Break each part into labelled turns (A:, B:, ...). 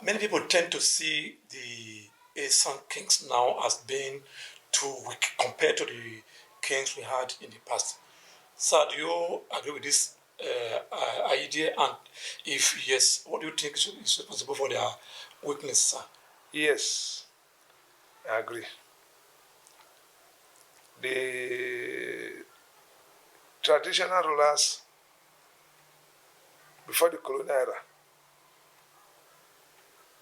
A: many people tend to see the Esan kings now as being too weak compared to the kings we had in the past. Sir, do you agree with this idea? And if yes, what do you think is responsible for their weakness, sir?
B: Yes, I agree. The traditional rulers before the colonial era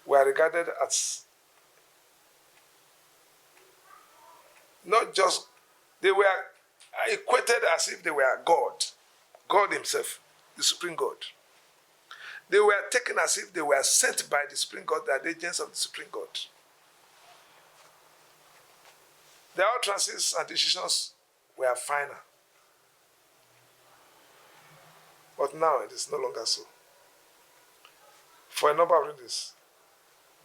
B: were regarded as not just, they were equated as if they were God himself, the supreme God. They were taken as if they were sent by the supreme God, the agents of the supreme God. Their utterances and decisions were final. But now it is no longer so. For a number of reasons.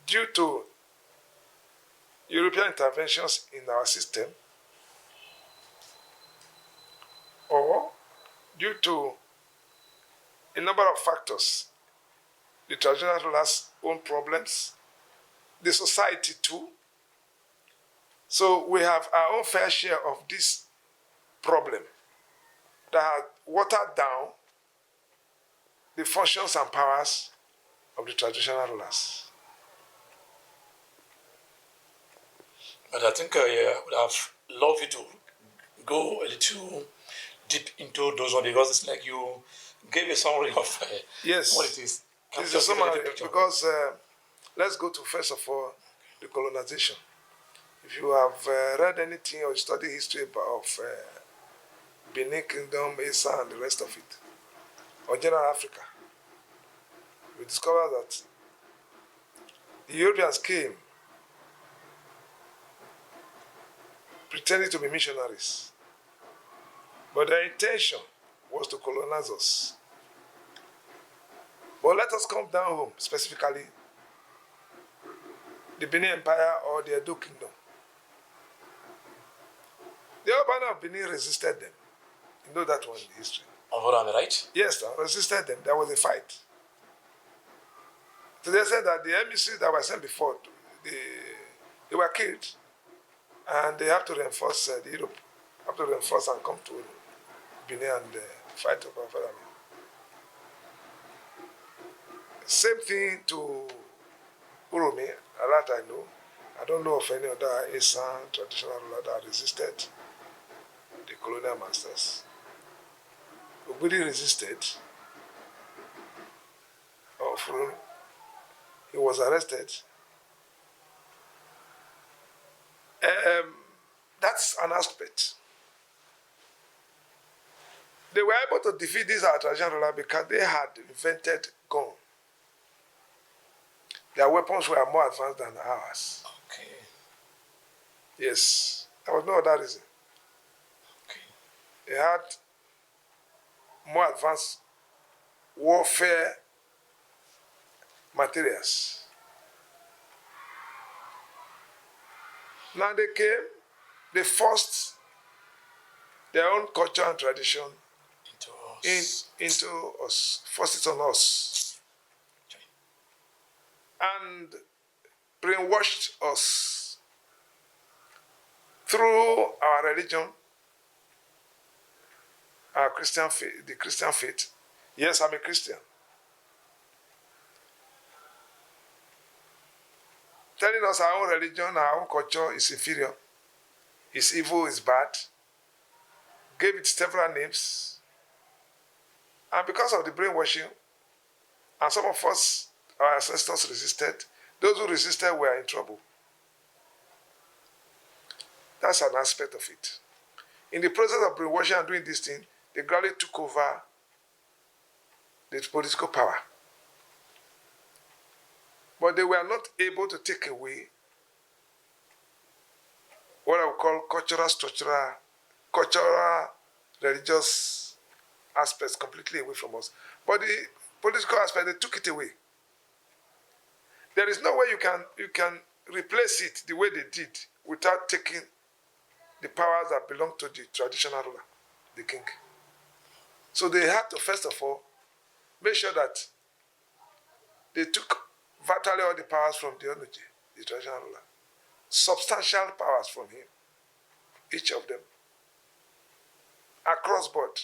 B: Due to European interventions in our system, or due to a number of factors, the traditional rulers' own problems, the society too. So we have our own fair share of this problem that has watered down the functions and powers of the traditional rulers.
A: But I think I would have loved you to go a little deep into those ones because it's like you gave a summary of
B: yes,
A: what it is.
B: It's a summary because let's go to first of all the colonization. If you have read anything or studied history of Benin Kingdom, Esan, and the rest of it, or general Africa, we discover that the Europeans came pretending to be missionaries, but their intention was to colonize us. But let us come down home, specifically the Benin Empire or the Edo Kingdom. The Oban of Benin resisted them. You know that one in history.
A: Am I right?
B: Yes, they resisted them. There was a fight. So they said that the emissaries that were sent before, they were killed, and they have to reinforce the Europe, have to reinforce and come to Benin and fight over them. Same thing to Uromi, that I know. I don't know of any other Esan traditional ruler that resisted the colonial masters. Ubudi resisted. He was arrested. That's an aspect. They were able to defeat these traditional rulers because they had invented gun. Their weapons were more advanced than ours.
A: Okay.
B: Yes. There was no other reason.
A: Okay.
B: They had more advanced warfare materials. Now they came, they forced their own culture and tradition into us, forced it on us, okay, and brainwashed us through our religion, our Christian faith, the Christian faith. Yes, I'm a Christian. Telling us our own religion, our own culture is inferior, is evil, is bad. Gave it several names. And because of the brainwashing, and some of us, our ancestors resisted, those who resisted were in trouble. That's an aspect of it. In the process of brainwashing and doing this thing, they gradually took over the political power. But they were not able to take away what I would call cultural, religious aspects completely away from us. But the political aspect, they took it away. There is no way you can replace it the way they did without taking the powers that belong to the traditional ruler, the king. So they had to, first of all, make sure that they took virtually all the powers from the Onoje, the traditional ruler. Substantial powers from him, each of them, across board.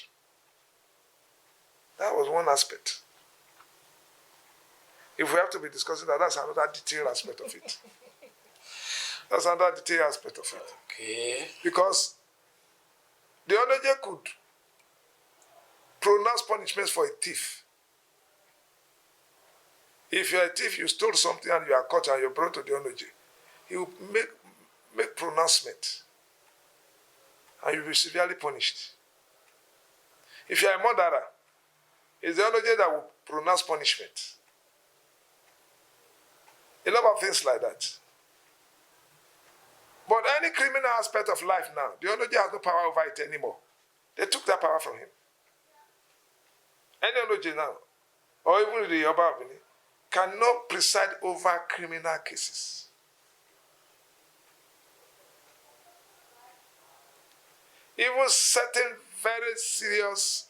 B: That was one aspect. If we have to be discussing that, that's another detailed aspect of it. That's another detailed aspect of it.
A: Okay.
B: Because the Onoje could pronounce punishments for a thief. If you're a thief, you stole something and you are caught and you're brought to the Onoje, he will make pronouncement and you'll be severely punished. If you're a murderer, it's the Onoje that will pronounce punishment. A lot of things like that. But any criminal aspect of life now, the Onoje has no power over it anymore. They took that power from him. Any Onoje now, or even the Yoruba Benin, cannot preside over criminal cases. Even certain very serious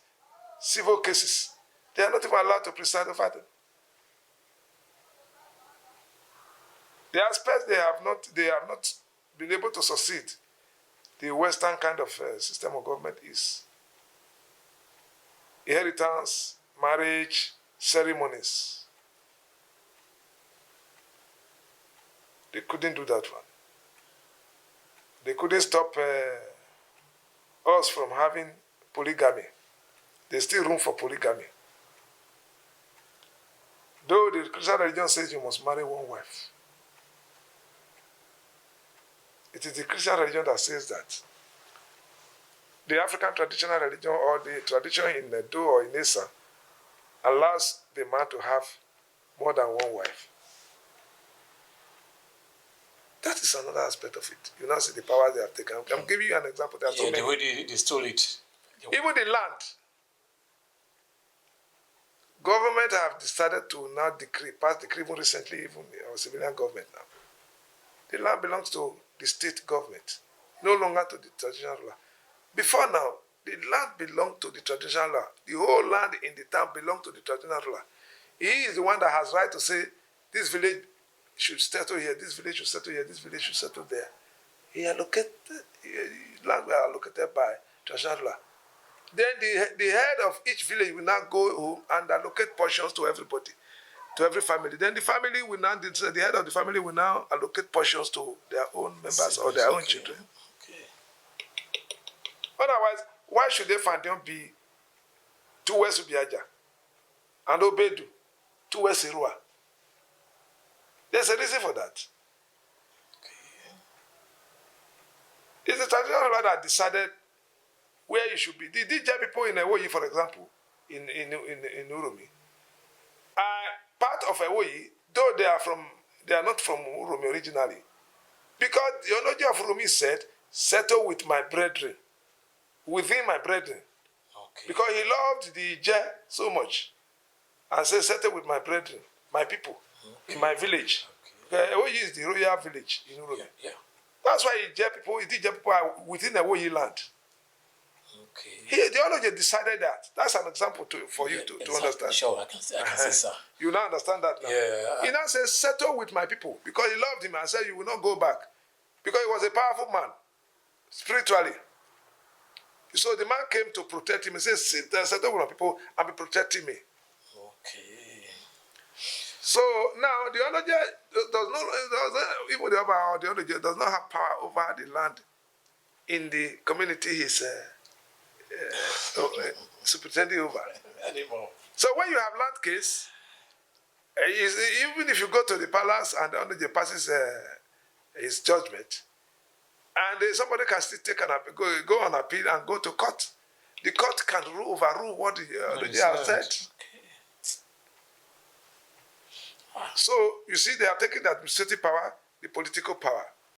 B: civil cases, they are not even allowed to preside over them. The aspects they have not been able to succeed, the Western kind of system of government is inheritance, marriage, ceremonies. They couldn't do that one. They couldn't stop us from having polygamy. There's still room for polygamy. Though the Christian religion says you must marry one wife. It is the Christian religion that says that. The African traditional religion or the tradition in Edo or in Esan allows the man to have more than one wife. That is another aspect of it. You now see the power they have taken. I'm giving you an example. There are so many.
A: The way they stole it.
B: Even the land. Government have decided to now pass decree even recently, even our civilian government now. The land belongs to the state government, no longer to the traditional ruler. Before now, the land belonged to the traditional ruler. The whole land in the town belonged to the traditional ruler. He is the one that has right to say, this village should settle here, this village should settle here, this village should settle there. Land were allocated by traditional ruler. Then the head of each village will now go home and allocate portions to everybody, to every family. Then the family will now, the head of the family will now allocate portions to their own members or their own children.
A: Okay.
B: Otherwise, why should they Fandion be 2 West Ubiaja and Obedu 2 West Irua? There's a reason for that.
A: Okay.
B: It's the traditional ruler that decided where you should be. The DJ people in Ewoyi, for example, in Uromi, are part of Ewoyi, though they are not from Uromi originally. Because the Onoje of Uromi said, settle with my brethren, within my brethren.
A: Okay.
B: Because he loved the Ije so much. And said, settle with my brethren, my people, in my village. Okay. Ewoyi is the royal village in Uromi.
A: Yeah.
B: That's why the Ije people are within Ewoyi land.
A: Okay.
B: The Onoje decided that. That's an example for you to understand.
A: Sure, I can see, sir.
B: You now understand that now.
A: Yeah.
B: He now says, settle with my people. Because he loved him and said, you will not go back. Because he was a powerful man, spiritually. So the man came to protect him. He says, settle with my people and be protecting me.
A: Okay.
B: So now the Onoje even the Onoje does not have power over the land in the community he's superintending over
A: Anymore.
B: So when you have land case, even if you go to the palace and the Onoje passes his judgment, and somebody can still take go on appeal and go to court. The court can overrule what the Onoje has said.
A: Okay.
B: So you see, they are taking the administrative power, the political power.